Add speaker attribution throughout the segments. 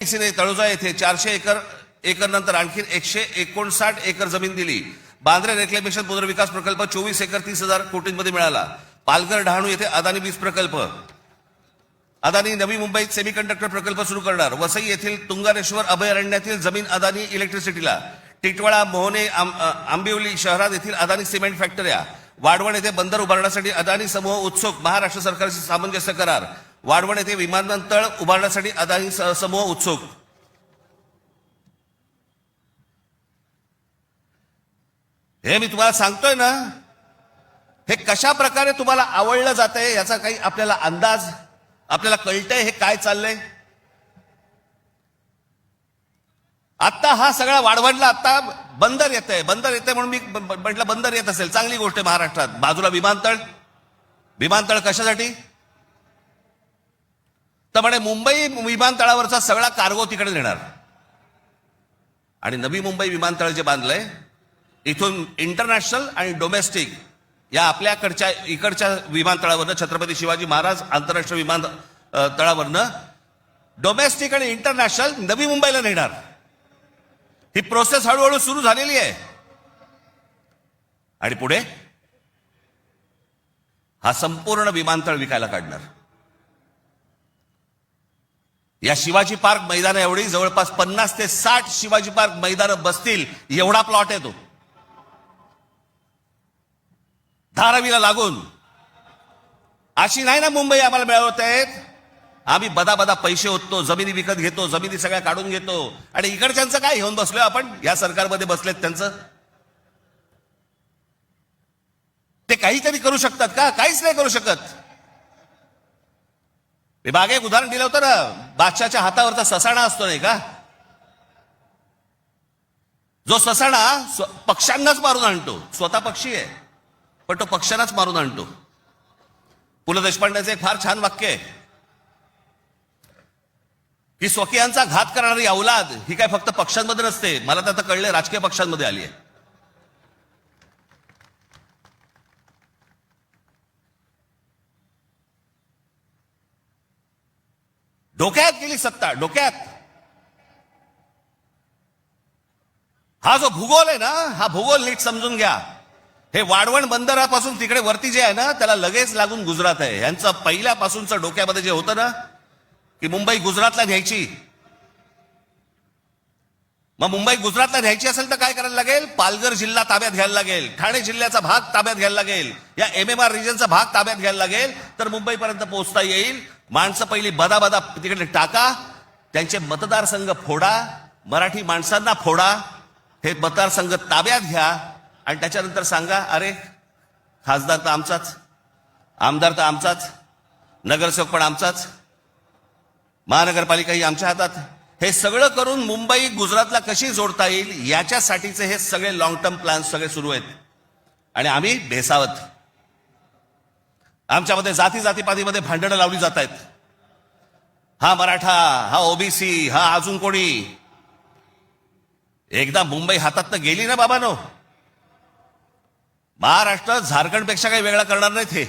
Speaker 1: तळोजा येथे 400 एकर नंतर आणखी 159 एकर जमीन दिली. बांद्रे रेक्लेमेशन पुनर्विकास प्रकल्प 24 एकर 30,000 कोटींमध्ये मिळाला. पालघर डहाणू येथे अदानी वीज प्रकल्प. अदानी नवी मुंबईत सेमीकंडक्टर प्रकल्प सुरू करणार. वसई येथील तुंगारेश्वर अभयारण्यातील जमीन अदानी इलेक्ट्रिसिटीला. टिटवाळा मोहने आंबिवली शहरात येथील अदानी सिमेंट फॅक्टऱ्या. वाढवण येथे बंदर उभारण्यासाठी अदानी समूह उत्सुक. महाराष्ट्र सरकारशी सामंजस्य करार. वाढवण येथे विमानतळ उभारण्यासाठी अदानी समूह उत्सुक. हे मी तुम्हाला सांगतोय ना, हे कशा प्रकारे तुम्हाला आवडलं जातंय याचा काही आपल्याला अंदाज, आपल्याला कळतंय हे काय चाललंय. आता हा सगळा वाढवणला आता बंदर येतंय म्हणून मी म्हटलं बंदर येत असेल चांगली गोष्ट आहे. महाराष्ट्रात बाजूला विमानतळ कशासाठी तर म्हणे मुंबई विमानतळावरचा सगळा कार्गो तिकडे नेणार. आणि नवी मुंबई विमानतळ जे बांधलंय इथून इंटरनॅशनल आणि डोमेस्टिक या आपल्याकडच्या इकडच्या विमानतळावरनं छत्रपती शिवाजी महाराज आंतरराष्ट्रीय विमानतळावरनं डोमेस्टिक आणि इंटरनॅशनल नवी मुंबईला नेणार. ही प्रोसेस हळूहळू सुरू झालेली आहे. आणि पुढे हा संपूर्ण विमानतळ विकायला काढणार. या शिवाजी पार्क मैदान एवढी जवळपास 50 ते 60 शिवाजी पार्क मैदानं बसतील एवढा प्लॉट आहे तो. धारावीला लागून. अशी नाही ना मुंबई आम्हाला मिळवत आहेत. आम्ही बदा पैसे ओततो, जमिनी विकत घेतो, जमिनी सगळ्या काढून घेतो. आणि इकडच्यांचं काय घेऊन बसलोय आपण, या सरकारमध्ये बसलेत त्यांचं. ते काहीतरी करू शकतात का? काहीच नाही करू शकत. मी मागे एक उदाहरण दिलं होतं ना, बादशाच्या हातावरचा ससाणा असतो नाही का, जो ससाणा पक्ष्यांनाच मारून आणतो. स्वतः पक्षी आहे पण तो पक्ष्यांनाच मारून आणतो. पु ल देशपांडेचं एक फार छान वाक्य आहे की स्वकीयांचा घात करणारी औलाद ही काय फक्त पक्षांमध्ये नसते, मला तर आता कळले राजकीय पक्षांमध्ये आली आहे. डोक्यात गेली सत्ता, डोक्यात. हा जो भूगोल आहे ना, हा भूगोल नीट समजून घ्या. हे वाढवण बंदरापासून तिकडे वरती जे आहे ना त्याला लगेच लागून गुजरात आहे. यांचं पहिल्यापासूनचं डोक्यामध्ये जे होतं ना की मुंबई गुजरातला न्यायची. मग मुंबई गुजरातला न्यायची असेल तर काय करायला लागेल, पालघर जिल्हा ताब्यात घ्यायला लागेल, ठाणे जिल्ह्याचा भाग ताब्यात घ्यायला लागेल, या MMR रिजनचा भाग ताब्यात घ्यायला लागेल, तर मुंबईपर्यंत पोहोचता येईल. माणसं पहिली बदा तिकडे टाका, त्यांचे मतदारसंघ फोडा, मराठी माणसांना फोडा, हे मतदारसंघ ताब्यात घ्या आणि त्याच्यानंतर सांगा अरे खासदार तर आमचाच, आमदार तर आमचाच, नगरसेवक पण आमचाच, महानगरपालिका ही आमच्या हातात. हे सगळं करून मुंबई गुजरातला कशी जोडता येईल याच्यासाठीचे हे सगळे लॉंग टर्म प्लॅन सगळे सुरू आहेत. आणि आम्ही भेसावत, आमच्यामध्ये जातीपातीमध्ये भांडणं लावली जात आहेत. हा मराठा, हा ओबीसी, हा अजून कोणी. एकदा मुंबई हातात गेली ना बाबांनो, महाराष्ट्र झारखंडपेक्षा काही वेगळा करणार नाहीत. हे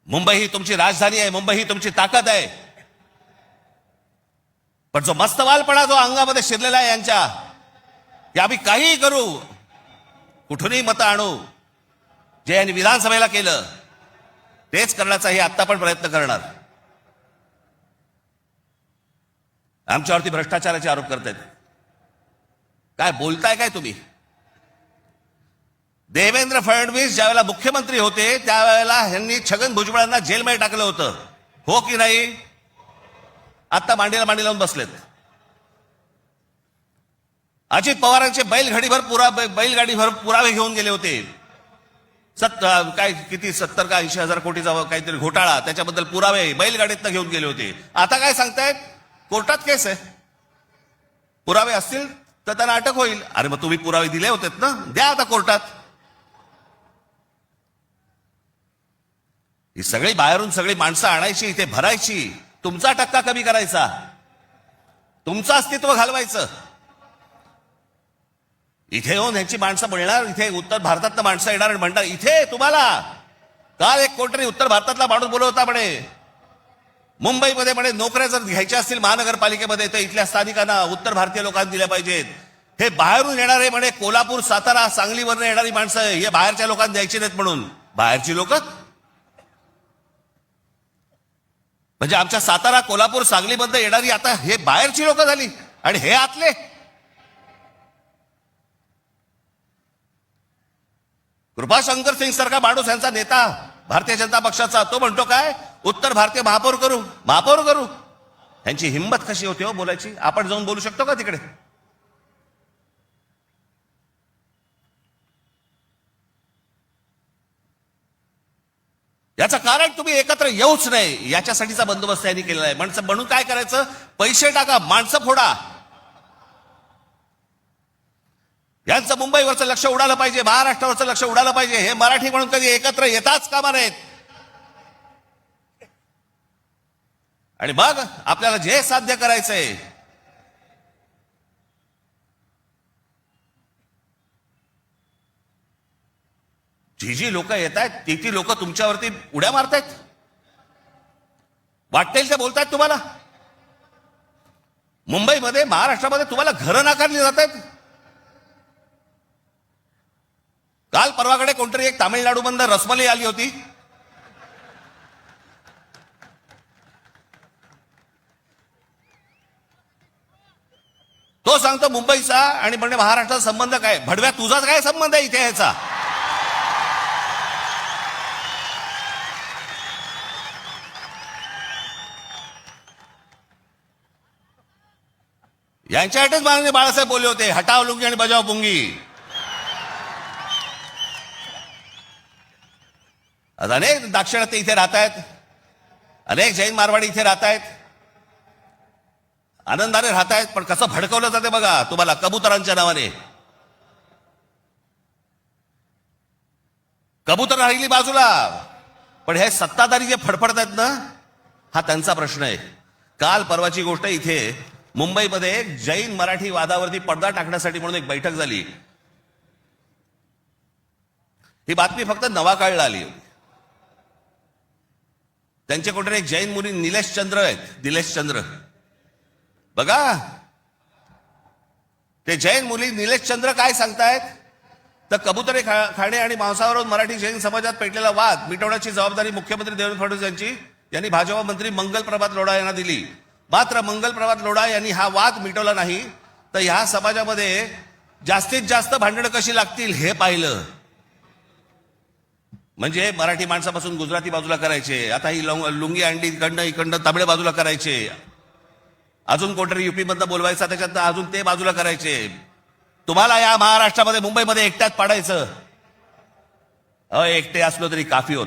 Speaker 1: मुंबई ही तुमची राजधानी आहे, मुंबई ही तुमची ताकद आहे. पण जो मस्तवालपणा जो अंगामध्ये शिरलेला आहे यांच्या, की आम्ही काहीही करू, कुठूनही मतं आणू, जे यांनी विधानसभेला केलं तेच करण्याचा हे आता पण प्रयत्न करणार. आमच्यावरती भ्रष्टाचाराचे आरोप करतायत. काय बोलताय काय तुम्ही? देवेंद्र फडणवीस ज्यावेळेला मुख्यमंत्री होते त्यावेळेला यांनी छगन भुजबळांना जेलमध्ये टाकलं होतं, हो की नाही? आता मांडीला मांडी लावून बसलेत. अजित पवारांचे बैलगाडीभर पुरावे घेऊन गेले होते. काय किती 70 का 80 हजार कोटीचा काहीतरी घोटाळा, त्याच्याबद्दल पुरावे बैलगाडीतनं घेऊन गेले होते. आता काय सांगतायत, कोर्टात केस आहे, पुरावे असतील तर त्यांना अटक होईल. अरे मग तुम्ही पुरावे दिले होते ना, द्या आता कोर्टात. ही सगळी बाहेरून सगळी माणसं आणायची, इथे भरायची, तुमचा टक्का कमी करायचा, तुमचं अस्तित्व घालवायचं. इथे येऊन ह्यांची माणसं मिळणार, इथे उत्तर भारतातनं माणसं येणार आणि म्हणणार इथे तुम्हाला. काल एक कोणतरी उत्तर भारतातला माणूस बोलत होता म्हणे मुंबईमध्ये म्हणे नोकऱ्या जर घ्यायच्या असतील महानगरपालिकेमध्ये तर इथल्या स्थानिकांना, उत्तर भारतीय लोकांना दिल्या पाहिजेत. हे बाहेरून येणारे म्हणे कोल्हापूर, सातारा, सांगलीवरून येणारी माणसं हे बाहेरच्या लोकांना द्यायची नाहीत म्हणून. बाहेरची लोक म्हणजे आमच्या सातारा, कोल्हापूर, सांगलीमध्ये येणारी आता हे बाहेरची लोक झाली आणि हे आतले. कृपाशंकर सिंग सारखा माणूस यांचा नेता भारतीय जनता पक्षाचा, तो म्हणतो काय उत्तर भारतीय महापौर करू, महापौर करू. यांची हिंमत कशी होते हो बोलायची. आपण जाऊन बोलू शकतो का तिकडे? याचं कारण तुम्ही एकत्र येऊच नाही याच्यासाठीचा बंदोबस्त यांनी केलेला आहे. म्हणून काय करायचं, पैसे टाका, माणसं फोडा. यांचं मुंबईवरचं लक्ष उडालं पाहिजे, महाराष्ट्रावरचं लक्ष उडालं पाहिजे. हे मराठी म्हणून कधी एकत्र येताच कामा नयेत. आणि मग आपल्याला जे साध्य करायचंय जी लोक येत आहेत ती लोक तुमच्यावरती उड्या मारतायत, वाटेल ते बोलतायत तुम्हाला. मुंबईमध्ये, महाराष्ट्रामध्ये तुम्हाला घरं नाकारली जात आहेत. काल परवाकडे कोणतरी एक तामिळनाडूमधून रसमलाई आली होती. तो सांगतो मुंबईचा आणि म्हणजे महाराष्ट्राचा संबंध काय. भडव्या, तुझाच काय संबंध आहे इथे याचा? यांच्यासाठीच माननीय बाळासाहेब बोलले होते, हटाव लुंगी आणि बजाव पुंगी. आज अनेक दाक्षिणात्य इथे राहत आहेत, अनेक जैन मारवाडी इथे राहत आहेत, आनंदाने राहत आहेत. पण कसं भडकवलं जाते बघा तुम्हाला कबुतरांच्या नावाने. कबूतर राहिली बाजूला, पण हे सत्ताधारी जे फडफडत आहेत ना, हा त्यांचा प्रश्न आहे. काल परवाची गोष्ट, इथे मुंबईमध्ये एक जैन मराठी वादावरती पडदा टाकण्यासाठी म्हणून एक बैठक झाली. ही बातमी फक्त नवाकाळला आली. त्यांचे कोणतरी एक जैन मुली निलेश चंद्र आहेत, निलेश चंद्र बघा. ते जैन मुली निलेश चंद्र काय सांगतायत तर कबुतरे खाणे आणि मांसावरून मराठी जैन समाजात पेटलेला वाद मिटवण्याची जबाबदारी मुख्यमंत्री देवेंद्र फडणवीस यांनी भाजपा मंत्री मंगल प्रभात लोढा यांना दिली. मात्र मंगल प्रभात लोढा यांनी हा वाद मिटवला नाही तर ह्या समाजामध्ये जास्तीत जास्त भांडणं कशी लागतील हे पाहिलं. म्हणजे मराठी माणसापासून गुजराती बाजूला करायचे, आता ही लुंगी अंडी इकडनं तामिळ बाजूला करायचे, अजून कोणतरी युपी मधनं बोलवायचा त्याच्यात अजून ते बाजूला करायचे. तुम्हाला या महाराष्ट्रामध्ये, मुंबईमध्ये एकट्यात पाडायचं. एकटे असलो तरी काफी होत.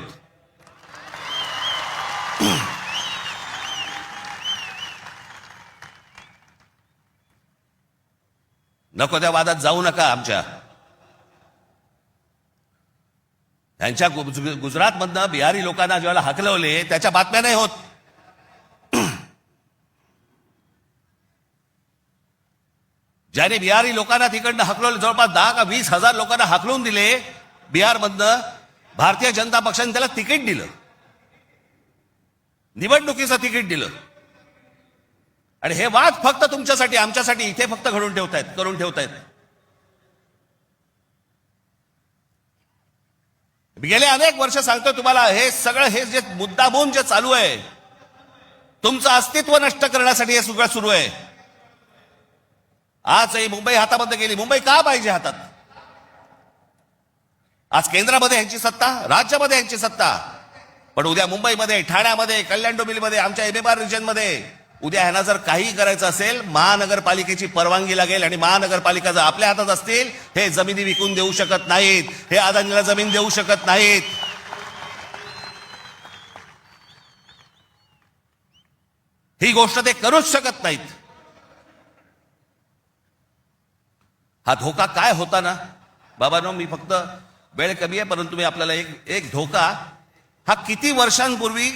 Speaker 1: नको त्या वादात जाऊ नका. आमच्या त्यांच्या गुजरातमधनं बिहारी लोकांना ज्यावेळेला हकलवले त्याच्या बातम्या नाही होत. ज्याने बिहारी लोकांना तिकडनं हकलवले, जवळपास 10 का 20 हजार लोकांना हकलवून दिले बिहारमधनं, भारतीय जनता पक्षाने त्याला तिकीट दिलं, निवडणुकीचं तिकीट दिलं. आणि हे वाद फक्त तुमच्यासाठी, आमच्यासाठी इथे फक्त करून ठेवतायत. गेले अनेक वर्ष सांगतोय तुम्हाला, हे सगळं हे जे मुद्दामून जे चालू आहे, तुमचं अस्तित्व नष्ट करण्यासाठी हे सगळं सुरू आहे. आज ही मुंबई हातामध्ये गेली. मुंबई का पाहिजे हातात? आज केंद्रामध्ये यांची सत्ता, राज्यामध्ये यांची सत्ता, पण उद्या मुंबईमध्ये, ठाण्यामध्ये, कल्याण डोंबिवलीमध्ये, आमच्या MMR रिजनमध्ये उद्या ह्यांना जर काही करायचं असेल, महानगरपालिकेची परवानगी लागेल. आणि महानगरपालिका जर आपल्या हातात असतील, हे जमिनी विकून देऊ शकत नाहीत, हे अदानीला जमीन देऊ शकत नाहीत. ही गोष्ट ते करूच शकत नाहीत. हा धोका काय होता ना बाबांनो, मी फक्त वेळ कमी आहे परंतु मी आपल्याला एक धोका, हा किती वर्षांपूर्वी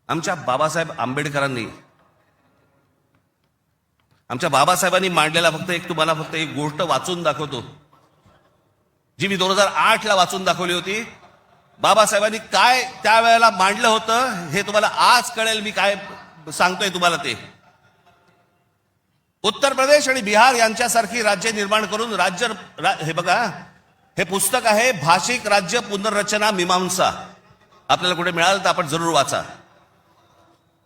Speaker 1: आमच्या बाबासाहेब आंबेडकरांनी, आमच्या बाबासाहेबांनी मांडलेला तुम्हाला फक्त एक गोष्ट वाचून दाखवतो, जी मी 2008 ला वाचून दाखवली होती. बाबासाहेबांनी काय त्यावेळेला मांडलं होतं हे तुम्हाला आज कळेल. मी काय सांगतोय तुम्हाला ते. उत्तर प्रदेश आणि बिहार यांच्यासारखी राज्य निर्माण करून हे बघा, हे पुस्तक आहे भाषिक राज्य पुनर्रचना मीमांसा. आपल्याला कुठे मिळालं तर आपण जरूर वाचा.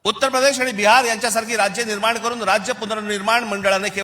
Speaker 1: उत्तर प्रदेश आणि बिहार यांच्यासारखी राज्य निर्माण करून राज्य पुनर्निर्माण मंडळाने